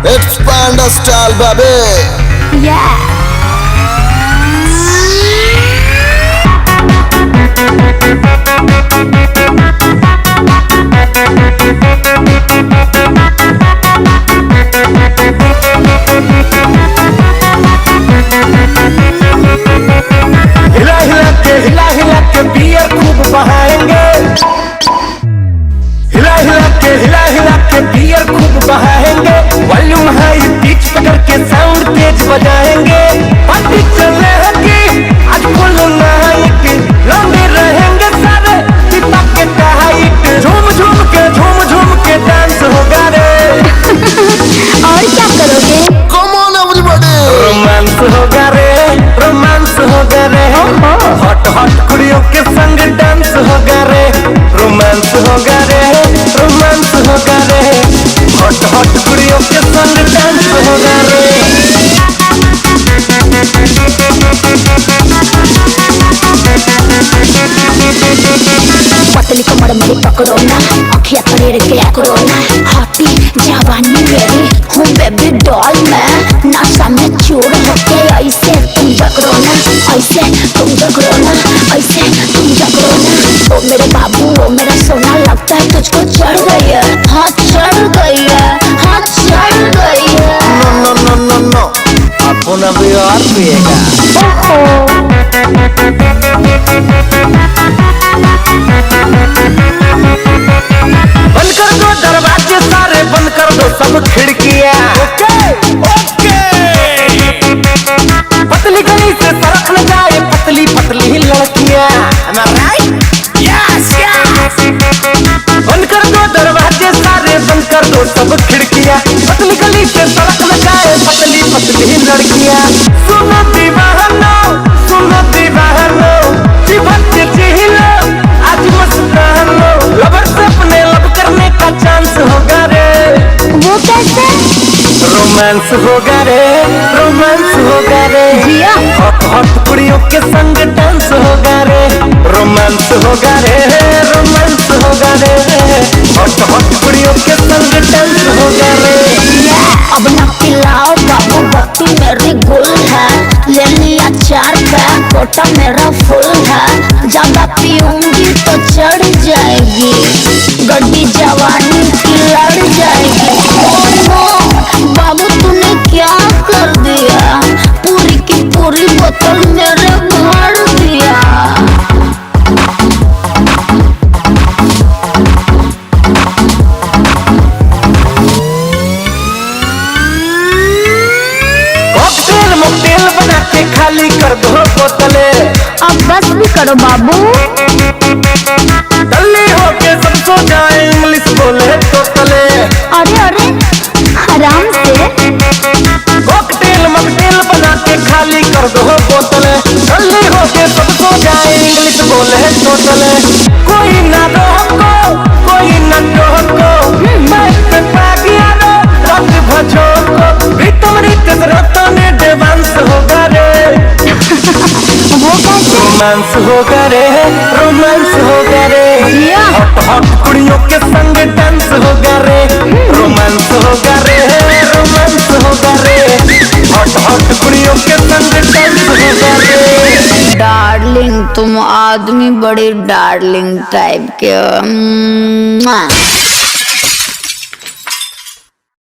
It's Panda style, baby. Yeah. हिला के beer खूब बहाएंगे। हिला के बियर खूब बहाएंगे। वॉल्यूम हाई पिच पकड़ के साउंड तेज बजाएंगे। पार्टी चले होगी आज फुल नाइट, लौंडे रहेंगे सारे पिता के टाइट। झूम के डांस होगा रे। और क्या करोगे? Come on everybody. रोमांस होगा रे, रोमांस होगा रे। हॉट कुड़ियों के संग डांस होगा रे। रोमांस होगा रे, रोमांस होगा रे। हॉट कुड़ियों के संग डांस होगा रे। पतली कमर मेरी पकड़ो ना, अखियाँ तरेड़ के करो ना। हॉटी जवानी मेरी हूँ बेबी डॉल मैं। नशा में चूर होके ऐसे तुम जकरो ना, ऐसे तुम जकरो ना, ऐसे तुम जकरो ना। ओ मेरे बाबू ओ मेरा सोना, लगता है तुझको चढ़ गई है। हाँ चढ़ गई है, हाँ चढ़ गई है। No. अपना भी और पिएगा। बंद कर दो दरवाजे सारे, बंद कर दो सब खिड़कियां। ओके पतली गली से सड़क न जाए पतली पतली लड़कियां। Am I right? Yes. बंद कर दो दरवाजे सारे, बंद कर दो सब खिड़कियां। पतली गली से सड़क न जाए पतली पतली लड़कियां। सुनो दीवानो जीवन के जी लो, आज मुस्कानो। लवर से अपने लब करने का चांस होगा रे। वो कैसे? रोमांस होगा रे, रोमांस होगा रे। जिया हॉट कुड़ियों के संग डांस होगा रे। रोमांस होगा रे, रोमांस होगा रे। हॉट कुड़ियों के संग डांस होगा रे। अब ना पिलाओ बाबू, वक्त मेरी गुल है। ले लिया 4 पैक, कोटा मेरा फुल है। ज्यादा पीऊंगी तो चढ़ जाएगी, गड्डी जवानी की लड़ जाएगी। ओ बाबू तूने क्या कर दिया, पूरी की पूरी बोतल मेरे भर दिया। बना के खाली कर दो बोतले। अब बस भी करो बाबू। दल्ली होके सब सो जाए, इंग्लिश बोले तो तले। अरे आराम से। कॉकटेल मॉकटेल बना के खाली कर दो बोतले। दल्ली होके सब सो जाए, इंग्लिश बोले तो तले। कोई ना रोको, कोई ना टोको, मैं पे पागिया रो रात भजोको। वितमरी तेज रतों ने डांस होगा रे। वो कैसे? रोमांस होगा रे, रोमांस होगा रे। हॉट कुड़ियों के संग डांस होगा रे। रोमांस होगा रे, रोमांस होगा रे। हॉट कुड़ियों के संग डांस होगा रे। डार्लिंग तुम आदमी बड़ी डार्लिंग टाइप के।